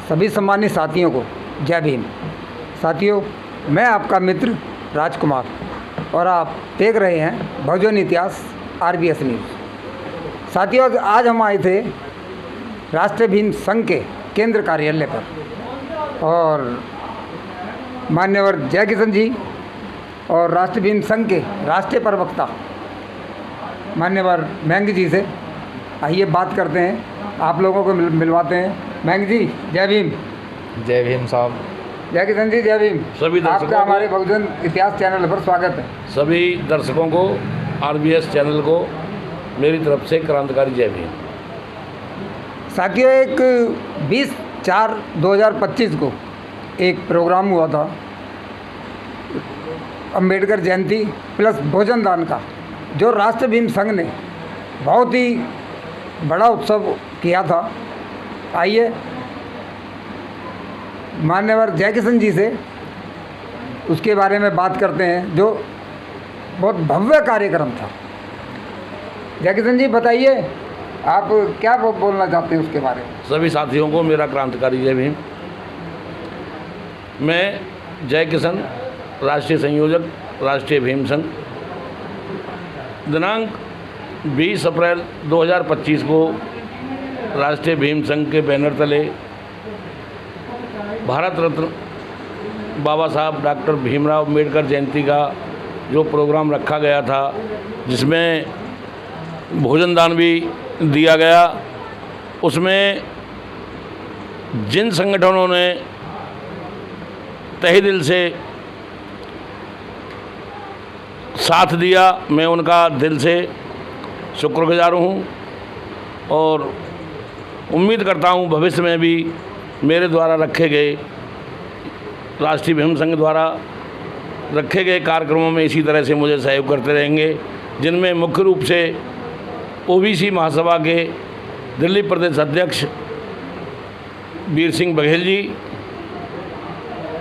सभी सम्मानित साथियों को जय भीम। साथियों, मैं आपका मित्र राजकुमार और आप देख रहे हैं बहुजन इतिहास RBS न्यूज़। साथियों, आज हम आए थे राष्ट्रीय भीम संघ के केंद्र कार्यालय पर और मान्यवर जय किशन जी और राष्ट्रीय भीम संघ के राष्ट्रीय प्रवक्ता मान्यवर महंगी जी से आइए बात करते हैं, आप लोगों को मिलवाते हैं। महंगी जी, जय भीम। जय भीम साहब। जय किशन जी, जय भीम। सभी दर्शकों आपका हमारे बहुजन इतिहास चैनल पर स्वागत है। सभी दर्शकों को RBS चैनल को मेरी तरफ से क्रांतिकारी जय भीम। साथियों, एक 20/4/2025 को एक प्रोग्राम हुआ था अंबेडकर जयंती प्लस भोजन दान का, जो राष्ट्रीय भीम संघ ने बहुत ही बड़ा उत्सव किया था। आइए मान्यवर जय किशन जी से उसके बारे में बात करते हैं, जो बहुत भव्य कार्यक्रम था। जय किशन जी, बताइए आप क्या बोलना चाहते हैं उसके बारे में। सभी साथियों को मेरा क्रांतिकारी जय भीम। मैं जय किशन, राष्ट्रीय संयोजक, राष्ट्रीय भीम संघ। दिनांक 20 अप्रैल 2025 को राष्ट्रीय भीम संघ के बैनर तले भारत रत्न बाबा साहब डॉक्टर भीमराव अम्बेडकर जयंती का जो प्रोग्राम रखा गया था, जिसमें भोजन दान भी दिया गया, उसमें जिन संगठनों ने तहे दिल से साथ दिया, मैं उनका दिल से शुक्रगुजार हूँ और उम्मीद करता हूँ भविष्य में भी मेरे द्वारा रखे गए, राष्ट्रीय भीम संघ द्वारा रखे गए कार्यक्रमों में इसी तरह से मुझे सहयोग करते रहेंगे, जिनमें मुख्य रूप से OBC महासभा के दिल्ली प्रदेश अध्यक्ष वीर सिंह बघेल जी,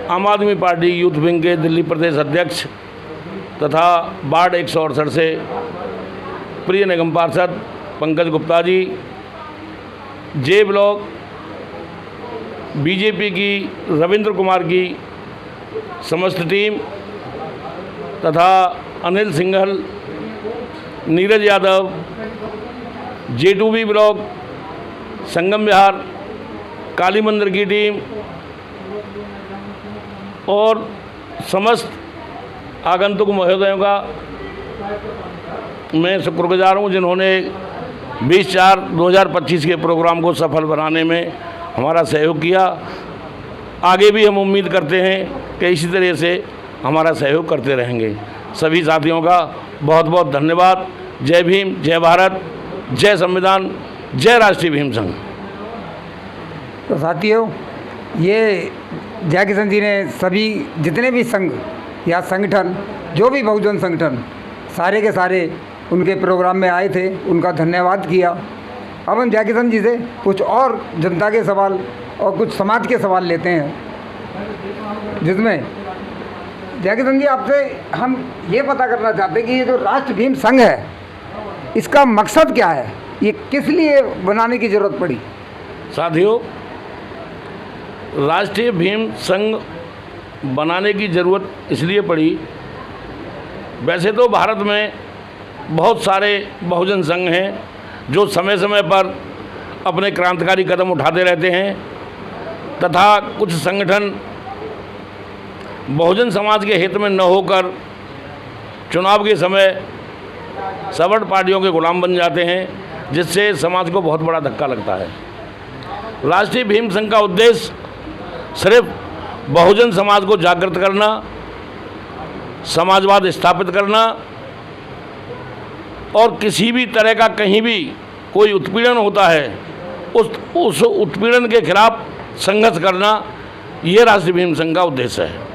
आम आदमी पार्टी यूथ विंग के दिल्ली प्रदेश अध्यक्ष तथा वार्ड 168 से प्रिय निगम पार्षद पंकज गुप्ता जी, जे ब्लॉक BJP की रविंद्र कुमार की समस्त टीम तथा अनिल सिंघल, नीरज यादव, J2B ब्लॉक संगम विहार काली मंदिर की टीम और समस्त आगंतुक महोदयों का मैं शुक्रगुजार हूँ, जिन्होंने 20/4/2025 के प्रोग्राम को सफल बनाने में हमारा सहयोग किया। आगे भी हम उम्मीद करते हैं कि इसी तरह से हमारा सहयोग करते रहेंगे। सभी साथियों का बहुत बहुत धन्यवाद। जय भीम, जय भारत, जय संविधान, जय राष्ट्रीय भीम संघ। तो साथियों, ये जय किशन जी ने सभी जितने भी संघ या संगठन, जो भी बहुजन संगठन, सारे के सारे उनके प्रोग्राम में आए थे, उनका धन्यवाद किया। अब हम जय किशन जी से कुछ और जनता के सवाल और कुछ समाज के सवाल लेते हैं, जिसमें जय किशन जी आपसे हम ये पता करना चाहते हैं कि ये जो राष्ट्रीय भीम संघ है, इसका मकसद क्या है, ये किस लिए बनाने की ज़रूरत पड़ी। साथियों, राष्ट्रीय भीम संघ बनाने की ज़रूरत इसलिए पड़ी, वैसे तो भारत में बहुत सारे बहुजन संघ हैं जो समय समय पर अपने क्रांतिकारी कदम उठाते रहते हैं तथा कुछ संगठन बहुजन समाज के हित में न होकर चुनाव के समय सवर्ण पार्टियों के गुलाम बन जाते हैं, जिससे समाज को बहुत बड़ा धक्का लगता है। राष्ट्रीय भीम संघ का उद्देश्य सिर्फ बहुजन समाज को जागृत करना, समाजवाद स्थापित करना और किसी भी तरह का कहीं भी कोई उत्पीड़न होता है उस उत्पीड़न के खिलाफ संघर्ष करना, ये राष्ट्रीय भीम संघ का उद्देश्य है।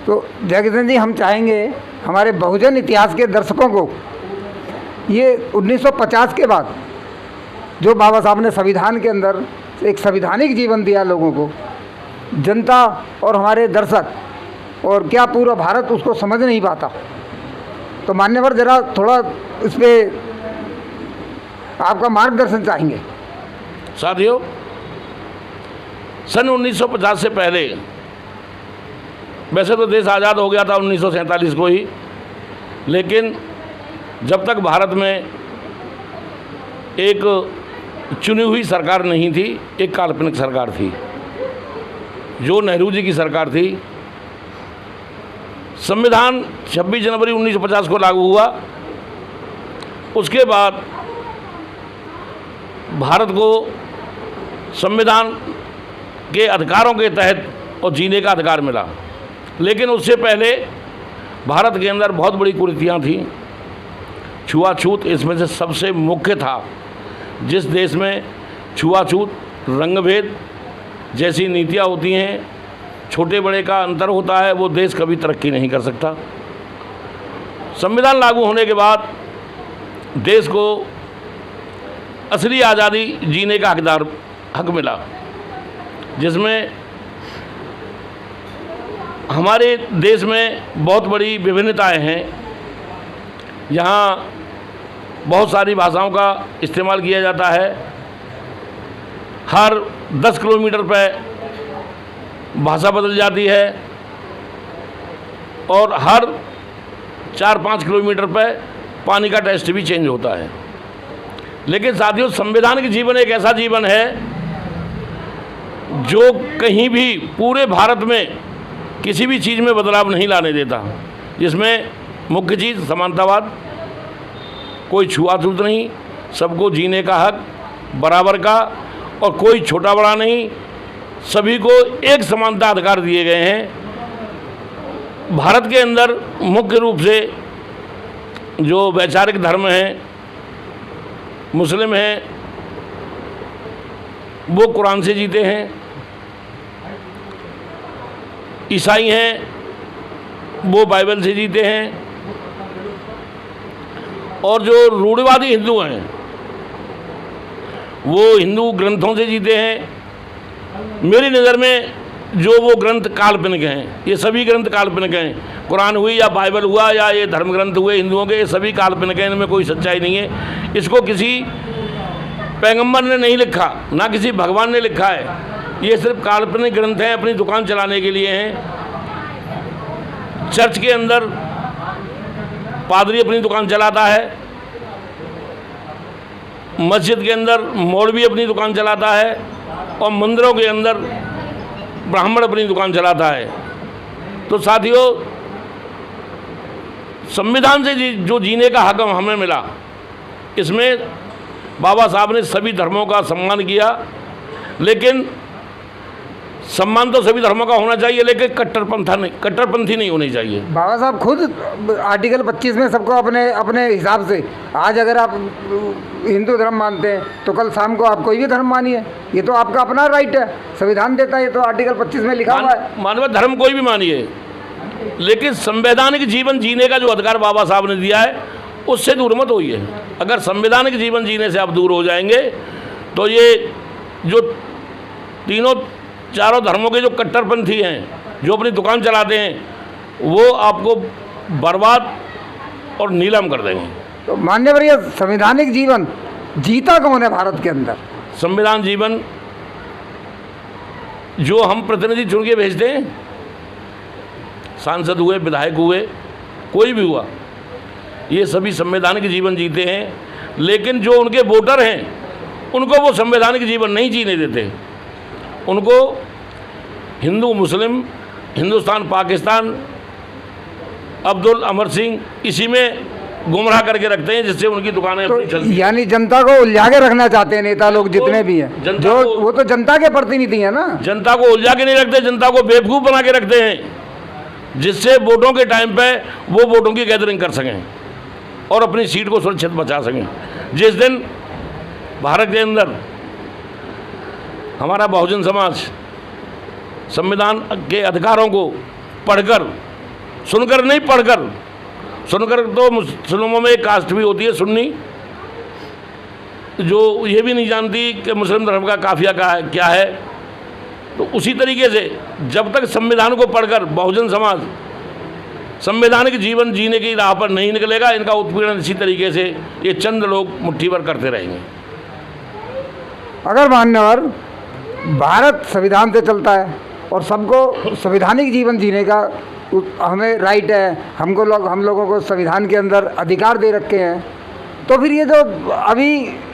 तो जय किशन जी, हम चाहेंगे हमारे बहुजन इतिहास के दर्शकों को ये 1950 के बाद जो बाबा साहब ने संविधान के अंदर एक संवैधानिक जीवन दिया लोगों को, जनता और हमारे दर्शक और क्या पूरा भारत उसको समझ नहीं पाता, तो मान्यवर जरा थोड़ा इस पर आपका मार्गदर्शन चाहेंगे। साथियों, सन 1950 से पहले, वैसे तो देश आज़ाद हो गया था 1947 को ही, लेकिन जब तक भारत में एक चुनी हुई सरकार नहीं थी, एक काल्पनिक सरकार थी जो नेहरू जी की सरकार थी। संविधान 26 जनवरी 1950 को लागू हुआ। उसके बाद भारत को संविधान के अधिकारों के तहत और जीने का अधिकार मिला, लेकिन उससे पहले भारत के अंदर बहुत बड़ी कुरीतियाँ थीं। छुआछूत इसमें से सबसे मुख्य था। जिस देश में छुआछूत, रंगभेद जैसी नीतियाँ होती हैं, छोटे बड़े का अंतर होता है, वो देश कभी तरक्की नहीं कर सकता। संविधान लागू होने के बाद देश को असली आज़ादी जीने का हक मिला, जिसमें हमारे देश में बहुत बड़ी विभिन्नताएं हैं। यहाँ बहुत सारी भाषाओं का इस्तेमाल किया जाता है। हर 10 किलोमीटर पर भाषा बदल जाती है और हर 4-5 किलोमीटर पर पानी का टेस्ट भी चेंज होता है। लेकिन साथियों, संवैधानिक जीवन एक ऐसा जीवन है जो कहीं भी पूरे भारत में किसी भी चीज़ में बदलाव नहीं लाने देता, जिसमें मुख्य चीज़ समानतावाद, कोई छुआछूत नहीं, सबको जीने का हक बराबर का, और कोई छोटा बड़ा नहीं, सभी को एक समानता अधिकार दिए गए हैं। भारत के अंदर मुख्य रूप से जो वैचारिक धर्म हैं, मुस्लिम हैं, वो कुरान से जीते हैं। ईसाई हैं, वो बाइबल से जीते हैं। और जो रूढ़िवादी हिंदू हैं, वो हिंदू ग्रंथों से जीते हैं। मेरी नज़र में जो वो ग्रंथ काल्पनिक हैं, ये सभी ग्रंथ काल्पनिक हैं। कुरान हुई या बाइबल हुआ या ये धर्म ग्रंथ हुए हिंदुओं के, ये सभी काल्पनिक हैं, इनमें कोई सच्चाई नहीं है। इसको किसी पैगंबर ने नहीं लिखा, ना किसी भगवान ने लिखा है। ये सिर्फ काल्पनिक ग्रंथ हैं, अपनी दुकान चलाने के लिए हैं। चर्च के अंदर पादरी अपनी दुकान चलाता है, मस्जिद के अंदर मौलवी अपनी दुकान चलाता है, और मंदिरों के अंदर ब्राह्मण अपनी दुकान चलाता है। तो साथियों, संविधान से जो जीने का हक हमें मिला, इसमें बाबा साहब ने सभी धर्मों का सम्मान किया। लेकिन सम्मान तो सभी धर्मों का होना चाहिए, लेकिन कट्टरपंथी नहीं होनी चाहिए। बाबा साहब खुद आर्टिकल 25 में सबको अपने अपने हिसाब से, आज अगर आप हिंदू धर्म मानते हैं तो कल शाम को आप कोई भी धर्म मानिए, ये तो आपका अपना राइट है, संविधान देता है। ये तो आर्टिकल 25 में लिखा हुआ है। मानव धर्म कोई भी मानिए, लेकिन संवैधानिक जीवन जीने का जो अधिकार बाबा साहब ने दिया है, उससे दूर मत होइए। अगर संवैधानिक जीवन जीने से आप दूर हो जाएंगे तो ये जो चारों धर्मों के जो कट्टरपंथी हैं, जो अपनी दुकान चलाते हैं, वो आपको बर्बाद और नीलाम कर देंगे। तो माननीय संवैधानिक जीवन जीता कौन है भारत के अंदर? संविधान जीवन जो हम प्रतिनिधि चुन के भेजते हैं, सांसद हुए, विधायक हुए, कोई भी हुआ, ये सभी संवैधानिक जीवन जीते हैं। लेकिन जो उनके वोटर हैं, उनको वो संवैधानिक जीवन नहीं जीने देते। उनको हिंदू मुस्लिम, हिंदुस्तान पाकिस्तान, अब्दुल अमर सिंह, इसी में गुमराह करके रखते हैं, जिससे उनकी दुकानें अपनी चलती हैं। यानी जनता को उलझा के रखना चाहते हैं नेता लोग जितने भी हैं, जो वो तो जनता के प्रतिनिधि हैं ना। जनता को उलझा के नहीं रखते, जनता को बेवकूफ़ बना के रखते हैं, जिससे वोटों के टाइम पे वो वोटों की गैदरिंग कर सकें और अपनी सीट को सुरक्षित बचा सकें। जिस दिन भारत के अंदर हमारा बहुजन समाज संविधान के अधिकारों को पढ़कर, सुनकर नहीं, पढ़कर, सुनकर तो मुस्लिमों में एक कास्ट भी होती है सुन्नी, जो ये भी नहीं जानती कि मुस्लिम धर्म का काफिया क्या है। तो उसी तरीके से जब तक संविधान को पढ़कर बहुजन समाज संवैधानिक जीवन जीने की राह पर नहीं निकलेगा, इनका उत्पीड़न इसी तरीके से ये चंद लोग मुट्ठी भर करते रहेंगे। अगर मान्यवर भारत संविधान से चलता है और सबको संवैधानिक जीवन जीने का हमें राइट है, हम लोगों को संविधान के अंदर अधिकार दे रखे हैं। तो फिर ये जो अभी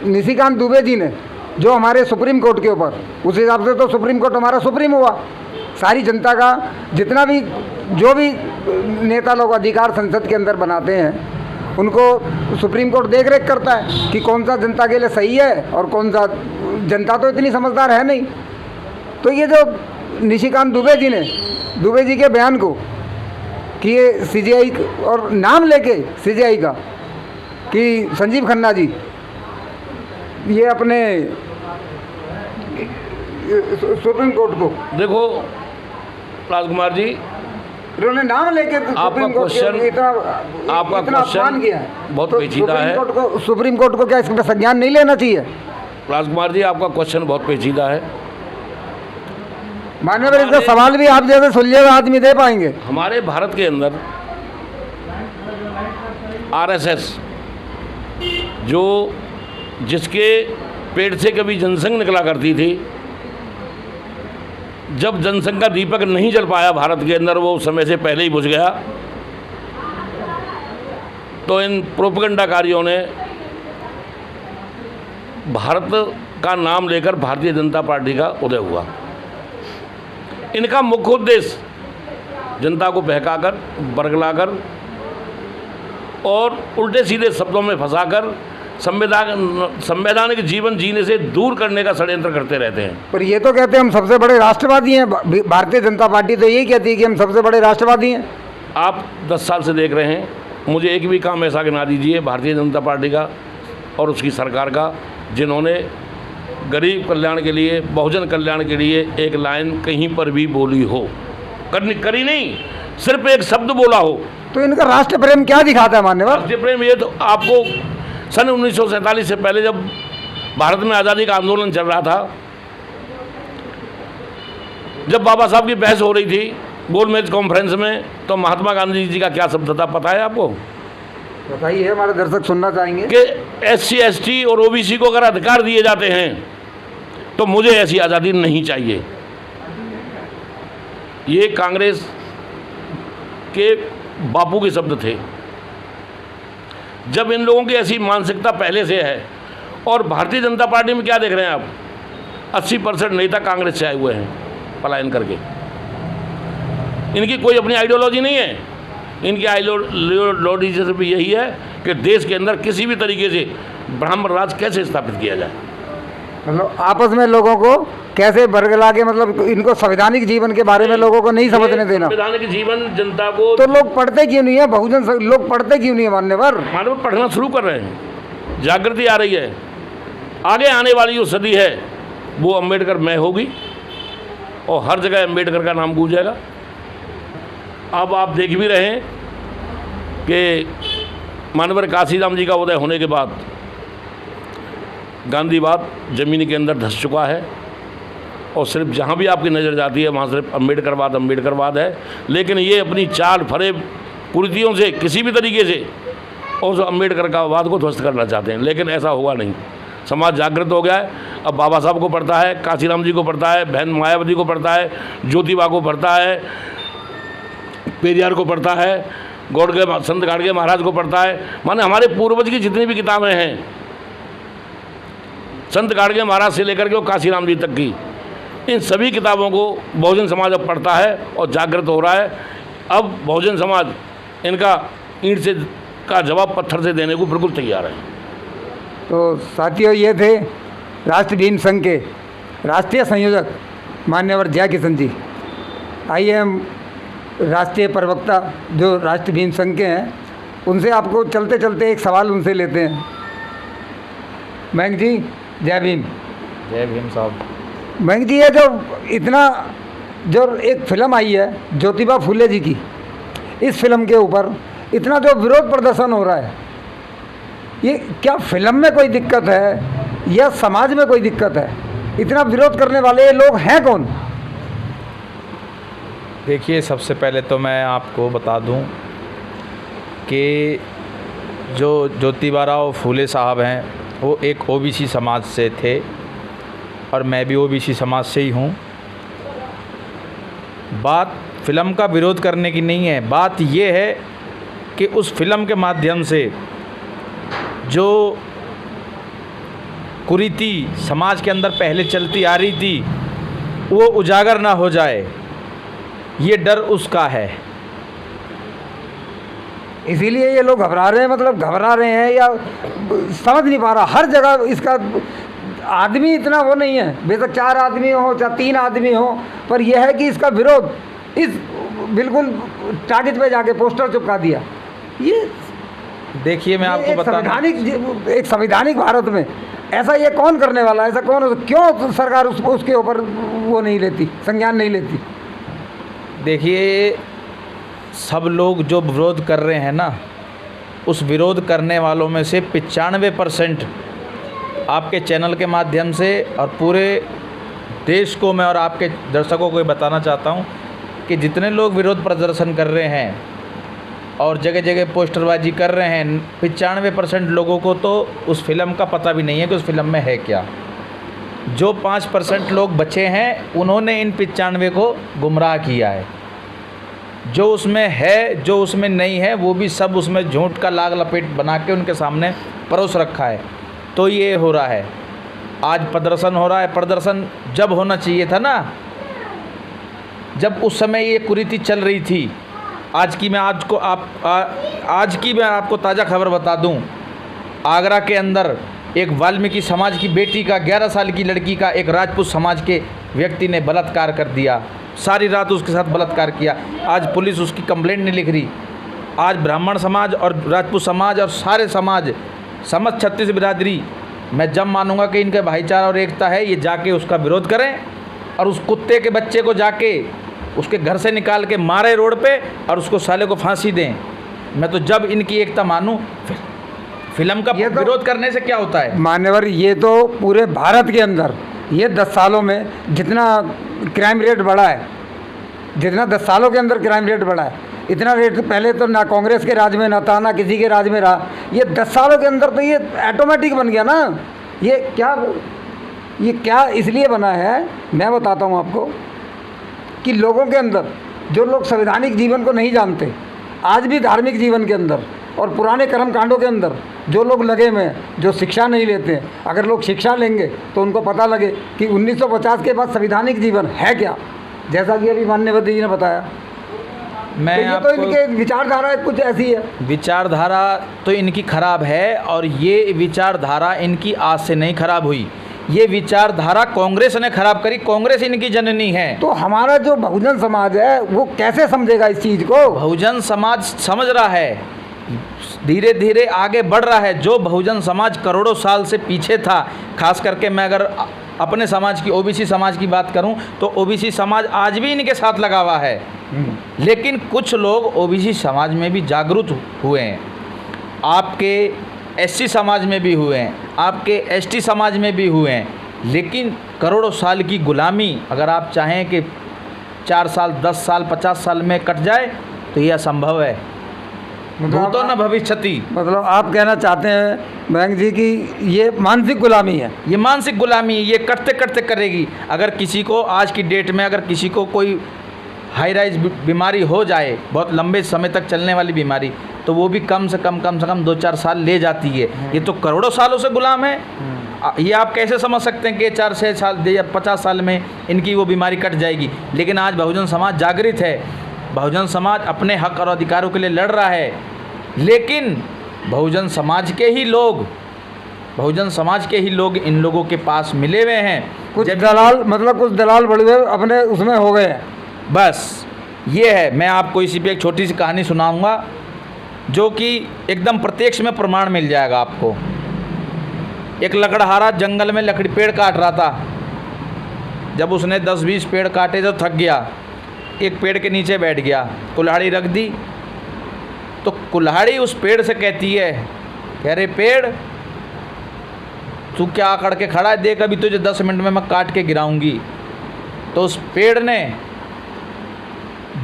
निशिकांत दुबे जी ने जो हमारे सुप्रीम कोर्ट के ऊपर, उस हिसाब से तो सुप्रीम कोर्ट हमारा सुप्रीम हुआ, सारी जनता का जितना भी जो भी नेता लोग अधिकार संसद के अंदर बनाते हैं उनको सुप्रीम कोर्ट देख रेख करता है कि कौन सा जनता के लिए सही है और कौन सा। जनता तो इतनी समझदार है नहीं। तो ये जो निशिकांत दुबे जी के बयान को कि ये सीजीआई और नाम लेके सीजीआई का कि संजीव खन्ना जी ये अपने सुप्रीम कोर्ट को, देखो राजकुमार जी, इन्होंने नाम लेके आपका क्वेश्चन किया है, बहुत तो पेचीदा है। सुप्रीम कोर्ट को क्या इस पर संज्ञान नहीं लेना चाहिए? राजकुमार जी, आपका क्वेश्चन बहुत पेचीदा है। मान्यवर, इसका सवाल भी आप जैसे सुलझेगा आदमी दे पाएंगे। हमारे भारत के अंदर आरएसएस जो जिसके पेट से कभी जनसंघ निकला करती थी, जब जनसंघ का दीपक नहीं जल पाया भारत के अंदर, वो समय से पहले ही बुझ गया, तो इन प्रोपेगेंडाकारियों ने भारत का नाम लेकर भारतीय जनता पार्टी का उदय हुआ। इनका मुख्य उद्देश्य जनता को बहकाकर, बरगलाकर और उल्टे सीधे शब्दों में फंसाकर संवैधानिक जीवन जीने से दूर करने का षड्यंत्र करते रहते हैं। पर ये तो कहते हैं हम सबसे बड़े राष्ट्रवादी हैं, भारतीय जनता पार्टी तो यही कहती है कि हम सबसे बड़े राष्ट्रवादी हैं। आप 10 साल से देख रहे हैं, मुझे एक भी काम ऐसा गिना दीजिए भारतीय जनता पार्टी का और उसकी सरकार का जिन्होंने गरीब कल्याण के लिए, बहुजन कल्याण के लिए एक लाइन कहीं पर भी बोली हो, करी नहीं, सिर्फ एक शब्द बोला हो। तो इनका राष्ट्र प्रेम क्या दिखाता है मान्यवर? राष्ट्रीय प्रेम ये तो आपको सन 1947 से पहले जब भारत में आज़ादी का आंदोलन चल रहा था, जब बाबा साहब की बहस हो रही थी गोलमेज कॉन्फ्रेंस में, तो महात्मा गांधी जी का क्या शब्द था पता है आपको? बताइए, हमारे दर्शक सुनना चाहेंगे। कि SC ST और OBC को अगर अधिकार दिए जाते हैं तो मुझे ऐसी आज़ादी नहीं चाहिए। ये कांग्रेस के बापू के शब्द थे। जब इन लोगों की ऐसी मानसिकता पहले से है, और भारतीय जनता पार्टी में क्या देख रहे हैं आप, 80% नेता कांग्रेस से आए हुए हैं पलायन करके। इनकी कोई अपनी आइडियोलॉजी नहीं है। इनकी आइडियोलॉजी सिर्फ यही है कि देश के अंदर किसी भी तरीके से ब्राह्मण राज कैसे स्थापित किया जाए, मतलब आपस में लोगों को कैसे बरगला के, मतलब इनको संवैधानिक जीवन के बारे में लोगों को नहीं समझने देना। संवैधानिक जीवन जनता को, तो लोग पढ़ते क्यों नहीं है? बहुजन लोग पढ़ते क्यों नहीं है मान्यवर? मानव पढ़ना शुरू कर रहे हैं, जागृति आ रही है। आगे आने वाली जो सदी है वो अम्बेडकर में होगी और हर जगह अम्बेडकर का नाम गूंजेगा। अब आप देख भी रहे हैं कि मानवर काशीराम जी का उदय होने के बाद गांधीवाद ज़मीन के अंदर धंस चुका है और सिर्फ जहाँ भी आपकी नज़र जाती है वहाँ सिर्फ अम्बेडकरवाद है। लेकिन ये अपनी चाल फरेब कुरीतियों से किसी भी तरीके से उस अम्बेडकर का वाद को ध्वस्त करना चाहते हैं, लेकिन ऐसा होगा नहीं। समाज जागृत हो गया है। अब बाबा साहब को पढ़ता है, काशीराम जी को पढ़ता है, बहन मायावती को पढ़ता है, ज्योतिबा को पढ़ता है, पेरियार को पढ़ता है, संत गाडगे महाराज को पढ़ता है। माने हमारे पूर्वज की जितनी भी किताबें हैं, संत गाडगे महाराज से लेकर के काशीराम जी तक की, इन सभी किताबों को बहुजन समाज अब पढ़ता है और जागृत हो रहा है। अब बहुजन समाज इनका ईंट से का जवाब पत्थर से देने को बिल्कुल तैयार है। तो साथियों, ये थे राष्ट्र भीम संघ के राष्ट्रीय संयोजक मान्यवर जय किशन जी। आइए हम राष्ट्रीय प्रवक्ता जो राष्ट्र भीम संघ के हैं उनसे आपको चलते चलते एक सवाल उनसे लेते हैं। मयंक जी, जय भीम। जय भीम साहब। मयंक जी, ये जो इतना जो एक फिल्म आई है ज्योतिबा फूले जी की, इस फिल्म के ऊपर इतना जो विरोध प्रदर्शन हो रहा है, ये क्या फिल्म में कोई दिक्कत है या समाज में कोई दिक्कत है? इतना विरोध करने वाले लोग हैं कौन? देखिए, सबसे पहले तो मैं आपको बता दूं कि जो ज्योतिबा राव फूले साहब हैं वो एक OBC समाज से थे और मैं भी ओबीसी समाज से ही हूँ। बात फिल्म का विरोध करने की नहीं है, बात ये है कि उस फिल्म के माध्यम से जो कुरीति समाज के अंदर पहले चलती आ रही थी वो उजागर ना हो जाए, ये डर उसका है। इसीलिए ये लोग घबरा रहे हैं, मतलब घबरा रहे हैं या समझ नहीं पा रहा। हर जगह इसका आदमी इतना वो नहीं है, बेशक 4 आदमी हो चाहे 3 आदमी हो, पर यह है कि इसका विरोध इस बिल्कुल टारगेट पे जाके पोस्टर चिपका दिया। ये देखिए मैं आपको बता, एक संवैधानिक भारत में ऐसा ये कौन करने वाला है? ऐसा कौन, क्यों सरकार उसके ऊपर वो नहीं लेती, संज्ञान नहीं लेती? देखिए सब लोग जो विरोध कर रहे हैं ना, उस विरोध करने वालों में से 95% आपके चैनल के माध्यम से और पूरे देश को मैं और आपके दर्शकों को ये बताना चाहता हूँ कि जितने लोग विरोध प्रदर्शन कर रहे हैं और जगह जगह पोस्टरबाजी कर रहे हैं, 95% लोगों को तो उस फिल्म का पता भी नहीं है कि उस फिल्म में है क्या। जो 5% लोग बचे हैं उन्होंने इन 95 को गुमराह किया है। जो उसमें है, जो उसमें नहीं है, वो भी सब उसमें झूठ का लाग लपेट बना के उनके सामने परोस रखा है। तो ये हो रहा है, आज प्रदर्शन हो रहा है। प्रदर्शन जब होना चाहिए था ना, जब उस समय ये कुरीति चल रही थी। आज की मैं आपको ताज़ा खबर बता दूं, आगरा के अंदर एक वाल्मीकि समाज की बेटी का 11 साल की लड़की का एक राजपूत समाज के व्यक्ति ने बलात्कार कर दिया। सारी रात उसके साथ बलात्कार किया। आज पुलिस उसकी कंप्लेंट नहीं लिख रही। आज ब्राह्मण समाज और राजपूत समाज और सारे समाज, समस्त 36 बिरादरी, मैं जब मानूंगा कि इनका भाईचारा और एकता है, ये जाके उसका विरोध करें और उस कुत्ते के बच्चे को जाके उसके घर से निकाल के मारे रोड पे और उसको साले को फांसी दें। मैं तो जब इनकी एकता मानूं, फिल्म का विरोध करने से क्या होता है? मान्यवर, ये तो पूरे भारत के अंदर ये 10 सालों में जितना क्राइम रेट बढ़ा है, जितना 10 सालों के अंदर क्राइम रेट बढ़ा है, इतना रेट पहले तो ना कांग्रेस के राज में ना था, ना किसी के राज में रहा। ये 10 सालों के अंदर तो ये ऑटोमेटिक बन गया ना। ये क्या इसलिए बना है, मैं बताता हूँ आपको, कि लोगों के अंदर, जो लोग संवैधानिक जीवन को नहीं जानते, आज भी धार्मिक जीवन के अंदर और पुराने कर्म कांडों के अंदर जो लोग लगे हुए हैं, जो शिक्षा नहीं लेते हैं, अगर लोग शिक्षा लेंगे तो उनको पता लगे कि 1950 के बाद संवैधानिक जीवन है क्या, जैसा कि अभी माननीय जी ने बताया। मैं तो इनके विचारधारा कुछ ऐसी है। विचारधारा तो इनकी खराब है, और ये विचारधारा इनकी आज से नहीं खराब हुई, ये विचारधारा कांग्रेस ने खराब करी। कांग्रेस इनकी जननी है। तो हमारा जो बहुजन समाज है वो कैसे समझेगा इस चीज़ को? बहुजन समाज समझ रहा है, धीरे धीरे आगे बढ़ रहा है। जो बहुजन समाज करोड़ों साल से पीछे था, खास करके मैं अगर अपने समाज की, ओबीसी समाज की बात करूं, तो ओबीसी समाज आज भी इनके साथ लगा हुआ है। लेकिन कुछ लोग ओबीसी समाज में भी जागरूक हुए हैं, आपके एससी समाज में भी हुए हैं, आपके एसटी समाज में भी हुए हैं। लेकिन करोड़ों साल की गुलामी अगर आप चाहें कि 4 साल, 10 साल, 50 साल में कट जाए तो ये असंभव है। भूतो न भविष्यति। मतलब आप कहना चाहते हैं बैंक जी कि ये मानसिक गुलामी है? ये मानसिक गुलामी, ये कटते कटते करेगी। अगर किसी को आज की डेट में, अगर किसी को कोई हाई राइज बीमारी हो जाए, बहुत लंबे समय तक चलने वाली बीमारी, तो वो भी कम से कम 2-4 साल ले जाती है। ये तो करोड़ों सालों से गुलाम है। ये आप कैसे समझ सकते हैं कि 4-6 साल या 50 साल में इनकी वो बीमारी कट जाएगी? लेकिन आज बहुजन समाज जागृत है, बहुजन समाज अपने हक और अधिकारों के लिए लड़ रहा है। लेकिन बहुजन समाज के ही लोग इन लोगों के पास मिले हुए हैं। कुछ दलाल बड़े हुए अपने उसमें हो गए हैं। बस ये है। मैं आपको इसी पे एक छोटी सी कहानी सुनाऊंगा जो कि एकदम प्रत्यक्ष में प्रमाण मिल जाएगा आपको। एक लकड़हारा जंगल में पेड़ काट रहा था। जब उसने 10-20 पेड़ काटे तो थक गया, एक पेड़ के नीचे बैठ गया, कुल्हाड़ी रख दी। तो कुल्हाड़ी उस पेड़ से कहती है, कह रहे पेड़ तू क्या आकड़ के खड़ा है, देख अभी तुझे 10 मिनट में मैं काट के गिराऊंगी। तो उस पेड़ ने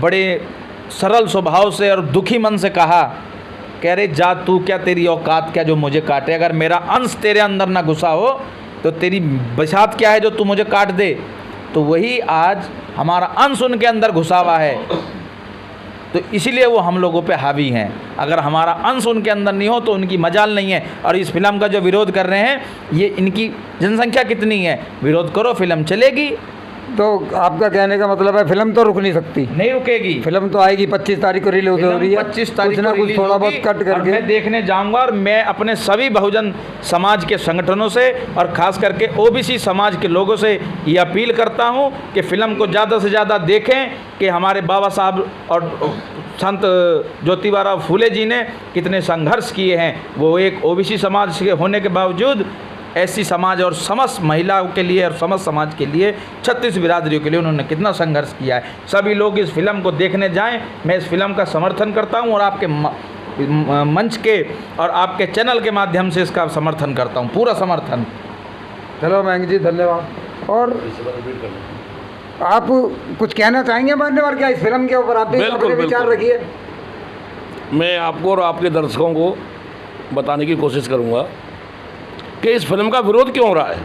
बड़े सरल स्वभाव से और दुखी मन से कहा, कह रहे जा तू, क्या तेरी औकात क्या जो मुझे काटे? अगर मेरा अंश तेरे अंदर ना घुसा हो तो तेरी बसात क्या है जो तू मुझे काट दे। तो वही आज हमारा अंश उनके अंदर घुसा हुआ है, तो इसीलिए वो हम लोगों पे हावी हैं। अगर हमारा अंश उनके अंदर नहीं हो तो उनकी मजाल नहीं है। और इस फिल्म का जो विरोध कर रहे हैं, ये इनकी जनसंख्या कितनी है, विरोध करो, फिल्म चलेगी। तो आपका कहने का मतलब है फिल्म तो रुक नहीं सकती, नहीं रुकेगी। फिल्म तो आएगी 25 तारीख को रिलीज हो रही है, 25 तारीख कुछ ना को कुछ रिलीज थोड़ा बहुत होगी कट और करके मैं देखने जाऊंगा। और मैं अपने सभी बहुजन समाज के संगठनों से और ख़ास करके ओबीसी समाज के लोगों से ये अपील करता हूं कि फ़िल्म को ज़्यादा से ज़्यादा देखें कि हमारे बाबा साहब और संत ज्योतिबा फूले जी ने कितने संघर्ष किए हैं। वो एक ओबीसी समाज के होने के बावजूद ऐसी समाज और समस्त महिलाओं के लिए और समस्त समाज के लिए 36 बिरादरियों के लिए उन्होंने कितना संघर्ष किया है। सभी लोग इस फिल्म को देखने जाएं। मैं इस फिल्म का समर्थन करता हूं और आपके मंच के और आपके चैनल के माध्यम से इसका समर्थन करता हूं, पूरा समर्थन। चलो मयंक जी, धन्यवाद। और आप कुछ कहना चाहेंगे मान्यवर क्या इस फिल्म के ऊपर? आप भी बिल्कुल, अपने विचार बिल्कुल। रखिए। मैं आपको और आपके दर्शकों को बताने की कोशिश करूंगा कि इस फिल्म का विरोध क्यों हो रहा है।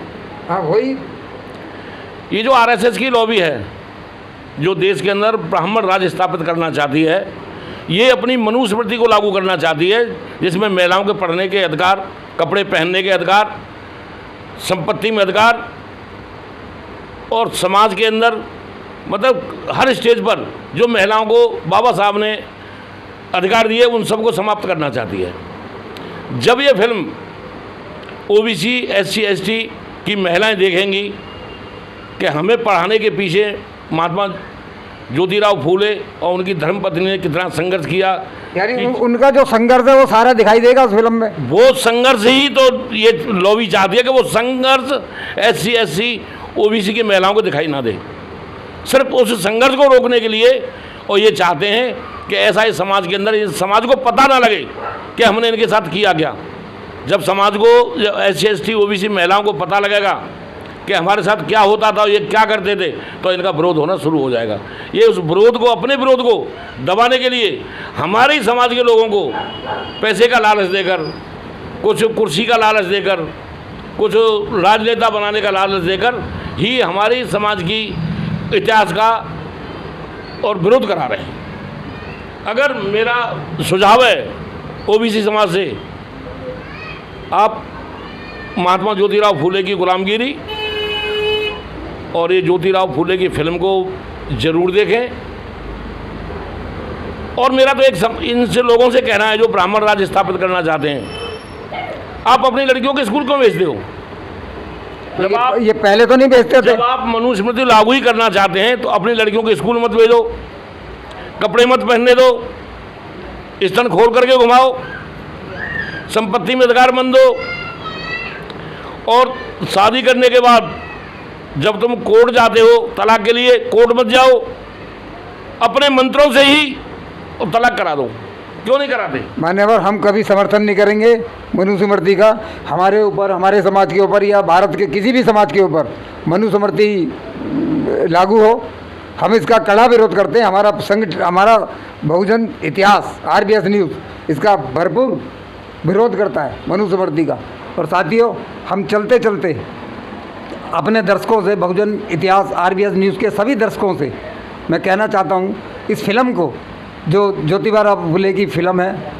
हाँ, वही ये जो आरएसएस की लॉबी है, जो देश के अंदर ब्राह्मण राज स्थापित करना चाहती है, ये अपनी मनुस्मृति को लागू करना चाहती है, जिसमें महिलाओं के पढ़ने के अधिकार, कपड़े पहनने के अधिकार, संपत्ति में अधिकार और समाज के अंदर मतलब हर स्टेज पर जो महिलाओं को बाबा साहब ने अधिकार दिए उन सबको समाप्त करना चाहती है। जब ये फिल्म ओबीसी SC ST की महिलाएं देखेंगी कि हमें पढ़ाने के पीछे महात्मा ज्योतिराव फूले और उनकी धर्मपत्नी ने कितना संघर्ष किया, यानी उनका जो संघर्ष है वो सारा दिखाई देगा उस फिल्म में। वो संघर्ष ही तो ये लॉबी चाहती है कि वो संघर्ष SC ST OBC की महिलाओं को दिखाई ना दे, सिर्फ उस संघर्ष को रोकने के लिए। और ये चाहते हैं कि ऐसा इस समाज के अंदर, इस समाज को पता ना लगे कि हमने इनके साथ किया क्या। जब समाज को SC ST OBC महिलाओं को पता लगेगा कि हमारे साथ क्या होता था, ये क्या करते थे, तो इनका विरोध होना शुरू हो जाएगा। ये उस विरोध को, अपने विरोध को दबाने के लिए हमारे ही समाज के लोगों को पैसे का लालच देकर, कुछ कुर्सी का लालच देकर, कुछ राजनेता बनाने का लालच देकर ही हमारी समाज की इतिहास का और विरोध करा रहे हैं। अगर मेरा सुझाव है OBC समाज से, आप महात्मा ज्योतिराव फूले की गुलामगिरी और ये ज्योतिराव फूले की फिल्म को ज़रूर देखें। और मेरा तो इनसे लोगों से कहना है जो ब्राह्मण राज स्थापित करना चाहते हैं, आप अपनी लड़कियों के स्कूल क्यों भेजते हो? जब आप ये पहले तो नहीं भेजते थे। जब आप मनुस्मृति लागू ही करना चाहते हैं तो अपनी लड़कियों के स्कूल मत भेजो, कपड़े मत पहनने दो, स्तन खोल करके घुमाओ, संपत्ति में अधिकार मन दो। और शादी करने के बाद जब तुम कोर्ट जाते हो तलाक के लिए, कोर्ट मत जाओ, अपने मंत्रों से ही तलाक करा दो। क्यों नहीं कराते? मान्यवर, हम कभी समर्थन नहीं करेंगे मनुस्मृति का हमारे ऊपर, हमारे समाज के ऊपर या भारत के किसी भी समाज के ऊपर मनुस्मृति लागू हो। हम इसका कड़ा विरोध करते हैं। हमारा बहुजन इतिहास RBS न्यूज़ इसका भरपूर विरोध करता है मनुस्मृति का। और साथियों, हम चलते चलते अपने दर्शकों से, बहुजन इतिहास RBS न्यूज़ के सभी दर्शकों से मैं कहना चाहता हूँ, इस फिल्म को, जो ज्योतिबा फूले की फ़िल्म है,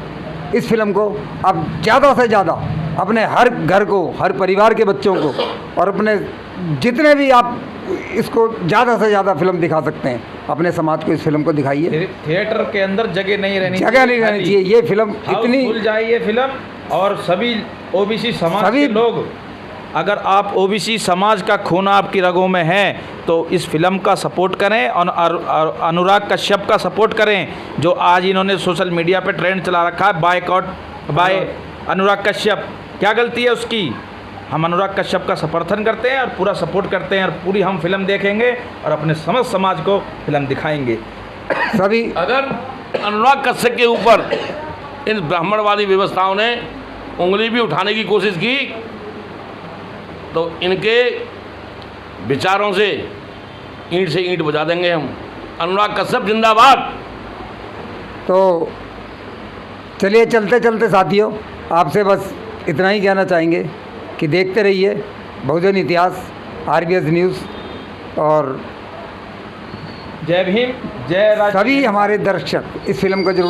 इस फिल्म को आप ज़्यादा से ज़्यादा अपने हर घर को, हर परिवार के बच्चों को और अपने जितने भी आप इसको ज़्यादा से ज़्यादा फिल्म दिखा सकते हैं, अपने समाज को इस फिल्म को दिखाइए। थिएटर के अंदर जगह नहीं रहनी चाहिए। ये फिल्म इतनी खुल जाए ये फिल्म, और सभी OBC समाज के लोग, अगर आप OBC समाज का खून आपकी रगों में है तो इस फिल्म का सपोर्ट करें और अनुराग कश्यप का सपोर्ट करें, जो आज इन्होंने सोशल मीडिया पे ट्रेंड चला रखा है, बायकॉट बाय अनुराग कश्यप। क्या गलती है उसकी? हम अनुराग कश्यप का समर्थन करते हैं और पूरा सपोर्ट करते हैं और पूरी हम फिल्म देखेंगे और अपने समस्त समाज को फिल्म दिखाएंगे। सभी अगर अनुराग कश्यप के ऊपर इन ब्राह्मणवादी व्यवस्थाओं ने उंगली भी उठाने की कोशिश की तो इनके विचारों से ईंट बजा देंगे हम। अनुराग कश्यप जिंदाबाद। तो चलिए, चलते चलते साथियों, आपसे बस इतना ही कहना चाहेंगे कि देखते रहिए बहुजन इतिहास, आरबीएस न्यूज़ और जय भीम, जय राज। सभी हमारे दर्शक इस फिल्म को जरूर